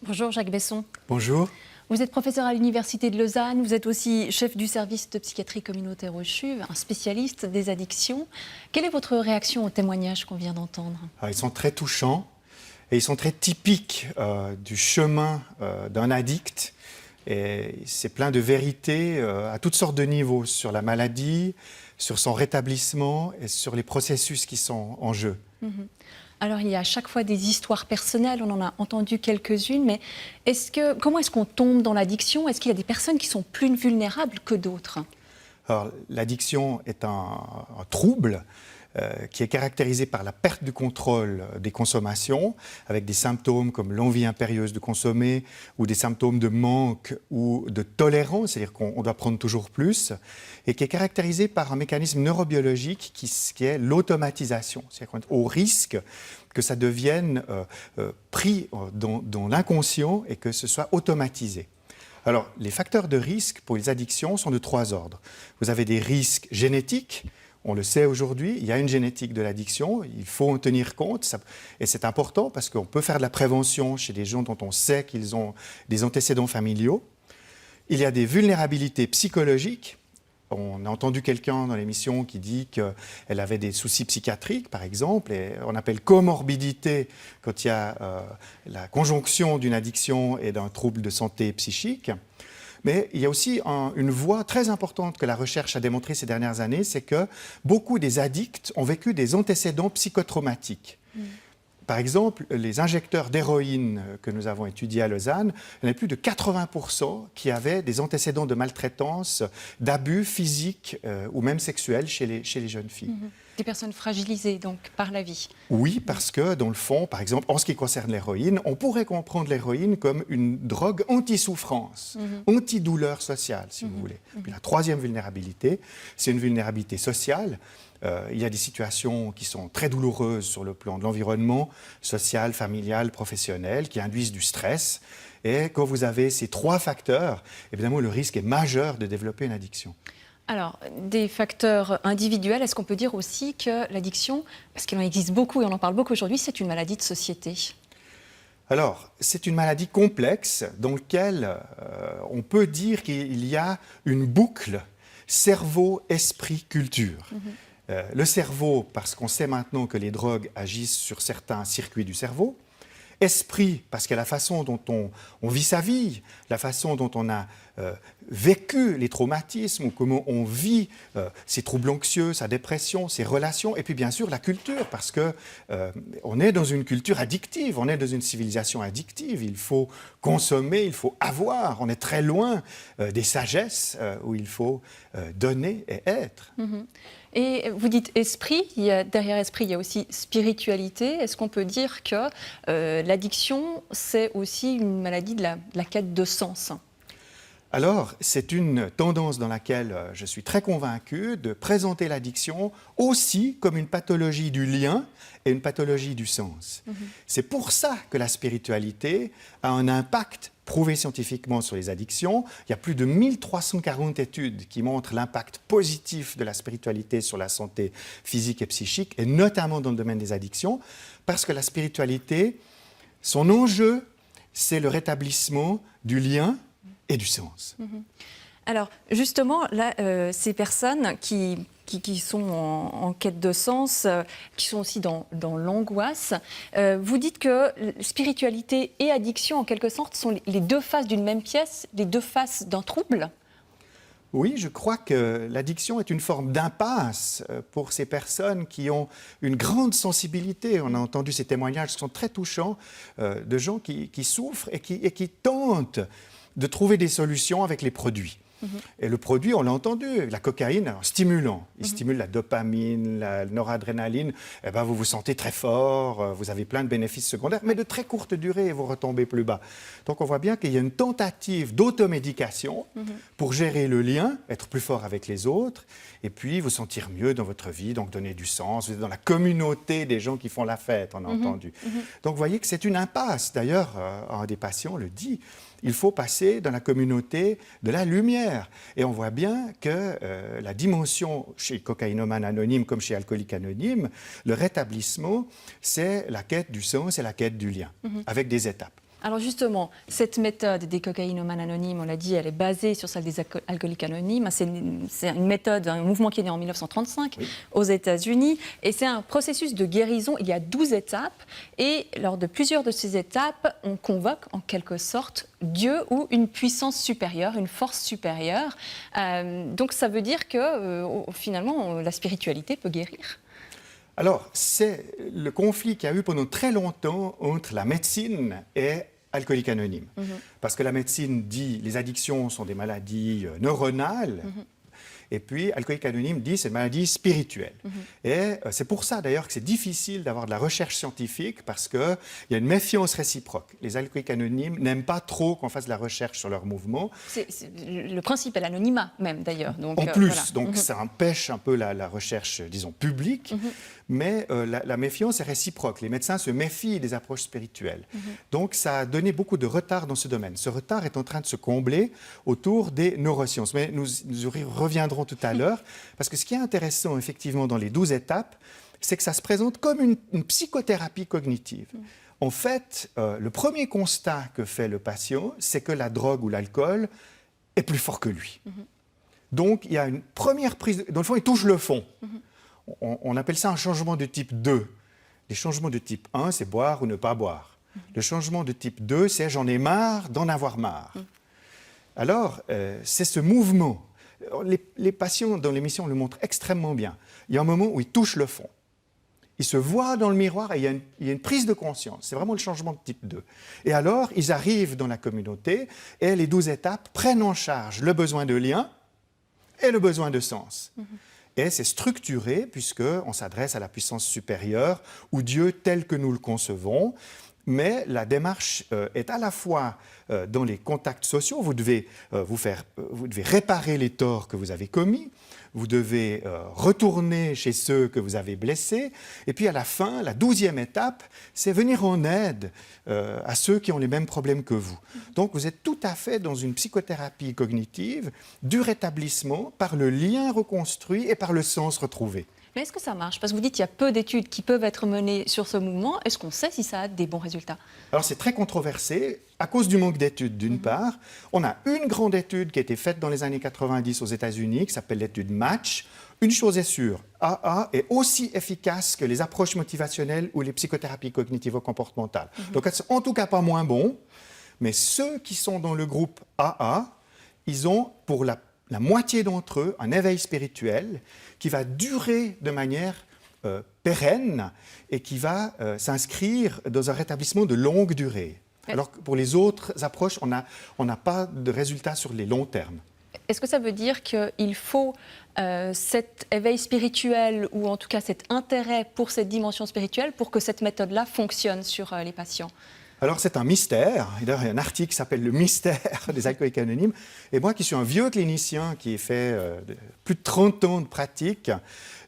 Bonjour Jacques Besson. Bonjour. Vous êtes professeur à l'Université de Lausanne, vous êtes aussi chef du service de psychiatrie communautaire au CHUV, un spécialiste des addictions. Quelle est votre réaction aux témoignages qu'on vient d'entendre? Ils sont très touchants et ils sont très typiques du chemin d'un addict. Et c'est plein de vérités à toutes sortes de niveaux sur la maladie, sur son rétablissement et sur les processus qui sont en jeu. Alors il y a à chaque fois des histoires personnelles, on en a entendu quelques-unes, mais comment est-ce qu'on tombe dans l'addiction? Est-ce qu'il y a des personnes qui sont plus vulnérables que d'autres? Alors, l'addiction est un trouble qui est caractérisé par la perte du contrôle des consommations, avec des symptômes comme l'envie impérieuse de consommer, ou des symptômes de manque ou de tolérance, c'est-à-dire qu'on doit prendre toujours plus, et qui est caractérisé par un mécanisme neurobiologique qui est l'automatisation. C'est-à-dire qu'on est au risque que ça devienne pris dans l'inconscient et que ce soit automatisé. Alors, les facteurs de risque pour les addictions sont de 3 ordres. Vous avez des risques génétiques. On le sait aujourd'hui, il y a une génétique de l'addiction, il faut en tenir compte, et c'est important parce qu'on peut faire de la prévention chez des gens dont on sait qu'ils ont des antécédents familiaux. Il y a des vulnérabilités psychologiques. On a entendu quelqu'un dans l'émission qui dit qu'elle avait des soucis psychiatriques, par exemple, et on appelle comorbidité quand il y a la conjonction d'une addiction et d'un trouble de santé psychique. Mais il y a aussi une voie très importante que la recherche a démontrée ces dernières années, c'est que beaucoup des addicts ont vécu des antécédents psychotraumatiques. Par exemple, les injecteurs d'héroïne que nous avons étudiés à Lausanne, il y en a plus de 80% qui avaient des antécédents de maltraitance, d'abus physiques ou même sexuels chez les jeunes filles. Des personnes fragilisées donc par la vie. Oui, parce que dans le fond, par exemple, en ce qui concerne l'héroïne, on pourrait comprendre l'héroïne comme une drogue anti-souffrance, anti-douleur sociale, si vous voulez. Puis la troisième vulnérabilité, c'est une vulnérabilité sociale. Il y a des situations qui sont très douloureuses sur le plan de l'environnement, social, familial, professionnel, qui induisent du stress. Et quand vous avez ces 3 facteurs, évidemment, le risque est majeur de développer une addiction. Alors, des facteurs individuels, est-ce qu'on peut dire aussi que l'addiction, parce qu'il en existe beaucoup et on en parle beaucoup aujourd'hui, c'est une maladie de société? Alors, c'est une maladie complexe dans laquelle on peut dire qu'il y a une boucle cerveau-esprit-culture. Le cerveau, parce qu'on sait maintenant que les drogues agissent sur certains circuits du cerveau. Esprit, parce qu'il y a la façon dont on vit sa vie, la façon dont on a vécu les traumatismes, ou comment on vit ses troubles anxieux, sa dépression, ses relations, et puis bien sûr la culture, parce qu'on est dans une culture addictive, on est dans une civilisation addictive, il faut consommer, il faut avoir, on est très loin des sagesses où il faut donner et être. Et vous dites esprit, derrière esprit, il y a aussi spiritualité. Est-ce qu'on peut dire que l'addiction, c'est aussi une maladie de la quête de sens? Alors, c'est une tendance dans laquelle je suis très convaincu de présenter l'addiction aussi comme une pathologie du lien et une pathologie du sens. C'est pour ça que la spiritualité a un impact prouvé scientifiquement sur les addictions. Il y a plus de 1340 études qui montrent l'impact positif de la spiritualité sur la santé physique et psychique, et notamment dans le domaine des addictions, parce que la spiritualité, son enjeu, c'est le rétablissement du lien et du sens. Alors, justement, là, ces personnes qui sont en quête de sens, qui sont aussi dans l'angoisse, vous dites que spiritualité et addiction, en quelque sorte, sont les 2 faces d'une même pièce, les 2 faces d'un trouble? Oui, je crois que l'addiction est une forme d'impasse pour ces personnes qui ont une grande sensibilité. On a entendu ces témoignages qui sont très touchants de gens qui souffrent et qui tentent de trouver des solutions avec les produits. Et le produit, on l'a entendu, la cocaïne, un stimulant. Il stimule la dopamine, la noradrénaline. Eh ben, vous vous sentez très fort, vous avez plein de bénéfices secondaires, mais de très courte durée et vous retombez plus bas. Donc on voit bien qu'il y a une tentative d'automédication pour gérer le lien, être plus fort avec les autres, et puis vous sentir mieux dans votre vie, donc donner du sens. Vous êtes dans la communauté des gens qui font la fête, on a entendu. Donc vous voyez que c'est une impasse. D'ailleurs, un des patients le dit. Il faut passer dans la communauté de la lumière. Et on voit bien que la dimension chez cocaïnomane anonyme comme chez alcoolique anonyme, le rétablissement, c'est la quête du sens et la quête du lien, avec des étapes. Alors justement, cette méthode des cocaïnomanes anonymes, on l'a dit, elle est basée sur celle des alcooliques anonymes. C'est une méthode, un mouvement qui est né en 1935 aux États-Unis. Et c'est un processus de guérison. Il y a 12 étapes. Et lors de plusieurs de ces étapes, on convoque en quelque sorte Dieu ou une puissance supérieure, une force supérieure. Donc ça veut dire que finalement, la spiritualité peut guérir. Alors, c'est le conflit qu'il y a eu pendant très longtemps entre la médecine et Alcooliques Anonymes. Parce que la médecine dit les addictions sont des maladies neuronales, et puis Alcooliques Anonymes dit c'est une maladie spirituelle. Et c'est pour ça d'ailleurs que c'est difficile d'avoir de la recherche scientifique, parce qu'il y a une méfiance réciproque. Les Alcooliques Anonymes n'aiment pas trop qu'on fasse de la recherche sur leurs mouvements. Le principe est l'anonymat même d'ailleurs. Donc, en plus, voilà. Donc ça empêche un peu la recherche, disons, publique. Mais la méfiance est réciproque. Les médecins se méfient des approches spirituelles. Donc, ça a donné beaucoup de retard dans ce domaine. Ce retard est en train de se combler autour des neurosciences. Mais nous y reviendrons tout à l'heure, parce que ce qui est intéressant, effectivement, dans les 12 étapes, c'est que ça se présente comme une psychothérapie cognitive. En fait, le premier constat que fait le patient, c'est que la drogue ou l'alcool est plus fort que lui. Donc, il y a une première prise... Dans le fond, il touche le fond. On appelle ça un changement de type 2. Les changements de type 1, c'est boire ou ne pas boire. Le changement de type 2, c'est j'en ai marre d'en avoir marre. Alors, c'est ce mouvement. Les patients dans l'émission le montrent extrêmement bien. Il y a un moment où ils touchent le fond. Ils se voient dans le miroir et il y a une prise de conscience. C'est vraiment le changement de type 2. Et alors, ils arrivent dans la communauté et les 12 étapes prennent en charge le besoin de lien et le besoin de sens. Et c'est structuré puisqu'on s'adresse à la puissance supérieure ou Dieu tel que nous le concevons. Mais la démarche est à la fois dans les contacts sociaux. Vous devez réparer les torts que vous avez commis. Vous devez retourner chez ceux que vous avez blessés. Et puis à la fin, la 12e étape, c'est venir en aide à ceux qui ont les mêmes problèmes que vous. Donc vous êtes tout à fait dans une psychothérapie cognitive du rétablissement par le lien reconstruit et par le sens retrouvé. Mais est-ce que ça marche? Parce que vous dites qu'il y a peu d'études qui peuvent être menées sur ce mouvement. Est-ce qu'on sait si ça a des bons résultats? Alors c'est très controversé à cause du manque d'études d'une part. On a une grande étude qui a été faite dans les années 90 aux États-Unis qui s'appelle l'étude Match. Une chose est sûre, AA est aussi efficace que les approches motivationnelles ou les psychothérapies cognitivo-comportementales. Donc en tout cas pas moins bon, mais ceux qui sont dans le groupe AA, ils ont pour la moitié d'entre eux un éveil spirituel qui va durer de manière pérenne et qui va s'inscrire dans un rétablissement de longue durée. Alors que pour les autres approches, on n'a pas de résultats sur les longs termes. Est-ce que ça veut dire qu'il faut cet éveil spirituel ou en tout cas cet intérêt pour cette dimension spirituelle pour que cette méthode-là fonctionne sur les patients? Alors, c'est un mystère. D'ailleurs, il y a un article qui s'appelle « Le mystère des alcooliques anonymes ». Et moi, qui suis un vieux clinicien qui ai fait plus de 30 ans de pratique,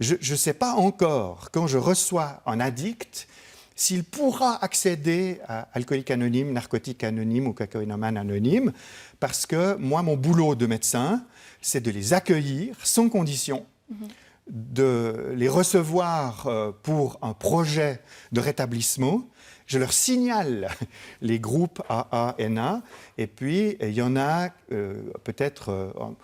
je ne sais pas encore, quand je reçois un addict, s'il pourra accéder à alcoolique anonyme, narcotique anonyme ou cocaïnomane anonyme, parce que moi, mon boulot de médecin, c'est de les accueillir sans condition, de les recevoir pour un projet de rétablissement. Je leur signale les groupes AA, NA, et puis il y en a peut-être une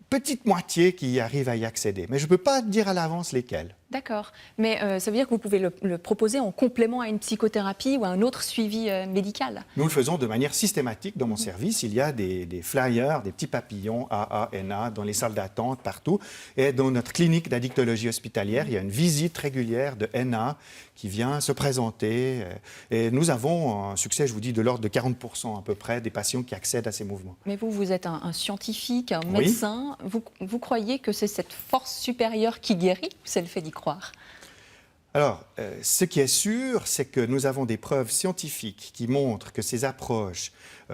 petite moitié qui arrivent à y accéder. Mais je ne peux pas dire à l'avance lesquels. D'accord. Mais ça veut dire que vous pouvez le proposer en complément à une psychothérapie ou à un autre suivi médical? Nous le faisons de manière systématique dans mon service. Il y a des flyers, des petits papillons AA, NA dans les salles d'attente, partout. Et dans notre clinique d'addictologie hospitalière, il y a une visite régulière de NA qui vient se présenter. Et nous avons un succès, je vous dis, de l'ordre de 40% à peu près des patients qui accèdent à ces mouvements. Mais vous êtes un scientifique, un médecin. Vous croyez que c'est cette force supérieure qui guérit ou c'est le fait d'y croire? Alors, ce qui est sûr, c'est que nous avons des preuves scientifiques qui montrent que ces approches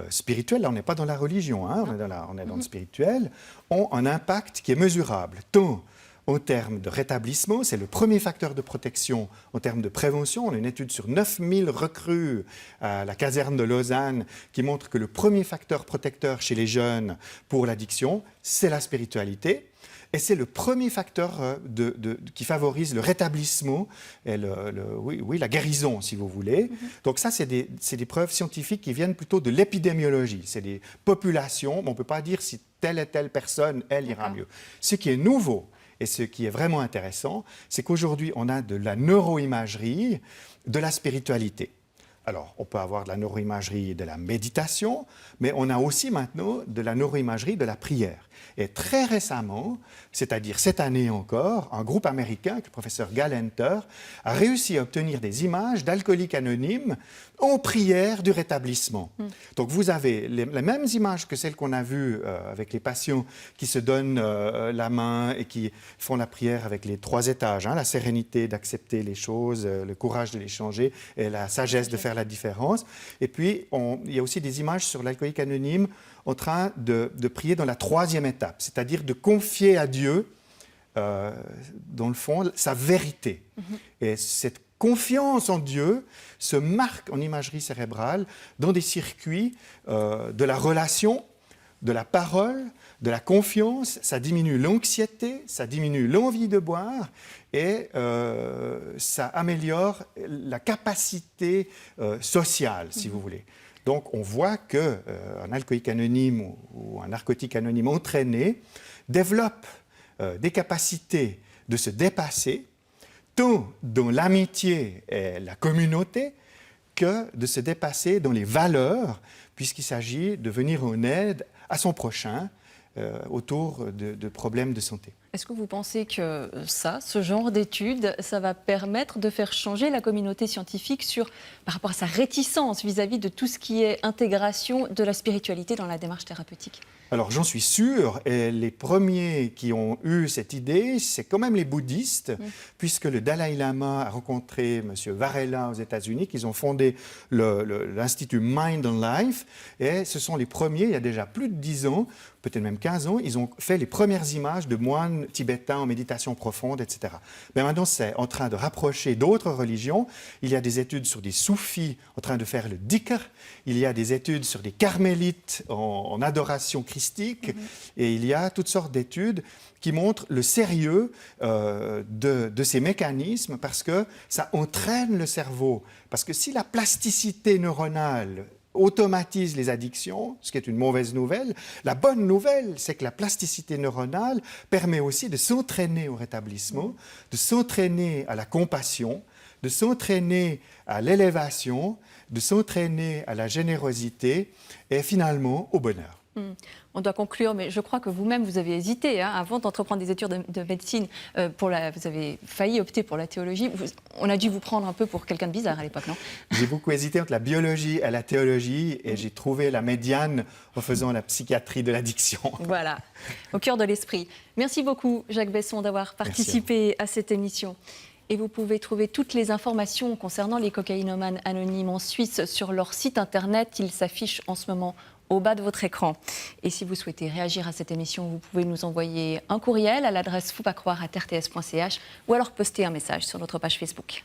spirituelles, là on n'est pas dans la religion, hein, on est dans le spirituel, ont un impact qui est mesurable, tant en termes de rétablissement, c'est le premier facteur de protection en termes de prévention. On a une étude sur 9000 recrues à la caserne de Lausanne qui montre que le premier facteur protecteur chez les jeunes pour l'addiction, c'est la spiritualité. Et c'est le premier facteur qui favorise le rétablissement et la guérison, si vous voulez. Donc ça, c'est des preuves scientifiques qui viennent plutôt de l'épidémiologie. C'est des populations, mais on ne peut pas dire si telle et telle personne, elle ira mieux. Ce qui est nouveau, et ce qui est vraiment intéressant, c'est qu'aujourd'hui, on a de la neuroimagerie, de la spiritualité. Alors, on peut avoir de la neuroimagerie de la méditation, mais on a aussi maintenant de la neuroimagerie de la prière. Et très récemment, c'est-à-dire cette année encore, un groupe américain, le professeur Galenter, a réussi à obtenir des images d'alcooliques anonymes en prière du rétablissement. Donc vous avez les mêmes images que celles qu'on a vues avec les patients qui se donnent la main et qui font la prière avec les 3 étages, la sérénité d'accepter les choses, le courage de les changer et la sagesse de faire la différence. Et puis, il y a aussi des images sur l'alcoolique anonyme en train de prier dans la 3e étape, c'est-à-dire de confier à Dieu, dans le fond, sa vérité. Et cette confiance en Dieu se marque en imagerie cérébrale dans des circuits de la relation, de la parole, de la confiance. Ça diminue l'anxiété, ça diminue l'envie de boire et ça améliore la capacité sociale, si vous voulez. Donc on voit qu'un alcoolique anonyme ou un narcotique anonyme entraîné développe des capacités de se dépasser, tant dans l'amitié et la communauté que de se dépasser dans les valeurs, puisqu'il s'agit de venir en aide à son prochain autour de problèmes de santé. Est-ce que vous pensez que ce genre d'études, ça va permettre de faire changer la communauté scientifique par rapport à sa réticence vis-à-vis de tout ce qui est intégration de la spiritualité dans la démarche thérapeutique ? Alors j'en suis sûr, et les premiers qui ont eu cette idée, c'est quand même les bouddhistes, puisque le Dalai Lama a rencontré M. Varela aux États-Unis, qu'ils ont fondé l'Institut Mind and Life, et ce sont les premiers, il y a déjà plus de 10 ans, peut-être même 15 ans, ils ont fait les premières images de moines tibétains en méditation profonde, etc. Mais maintenant, c'est en train de rapprocher d'autres religions. Il y a des études sur des soufis en train de faire le dhikr, il y a des études sur des carmélites en adoration christique, et il y a toutes sortes d'études qui montrent le sérieux de ces mécanismes, parce que ça entraîne le cerveau. Parce que si la plasticité neuronale automatise les addictions, ce qui est une mauvaise nouvelle, la bonne nouvelle, c'est que la plasticité neuronale permet aussi de s'entraîner au rétablissement, de s'entraîner à la compassion, de s'entraîner à l'élévation, de s'entraîner à la générosité et finalement au bonheur. On doit conclure, mais je crois que vous-même, vous avez hésité avant d'entreprendre des études de médecine. Vous avez failli opter pour la théologie. On a dû vous prendre un peu pour quelqu'un de bizarre à l'époque, non ? J'ai beaucoup hésité entre la biologie et la théologie et j'ai trouvé la médiane en faisant la psychiatrie de l'addiction. Voilà, au cœur de l'esprit. Merci beaucoup, Jacques Besson, d'avoir participé à cette émission. Et vous pouvez trouver toutes les informations concernant les cocaïnomanes anonymes en Suisse sur leur site internet. Il s'affiche en ce moment au bas de votre écran. Et si vous souhaitez réagir à cette émission, vous pouvez nous envoyer un courriel à l'adresse foupacroire@rts.ch ou alors poster un message sur notre page Facebook.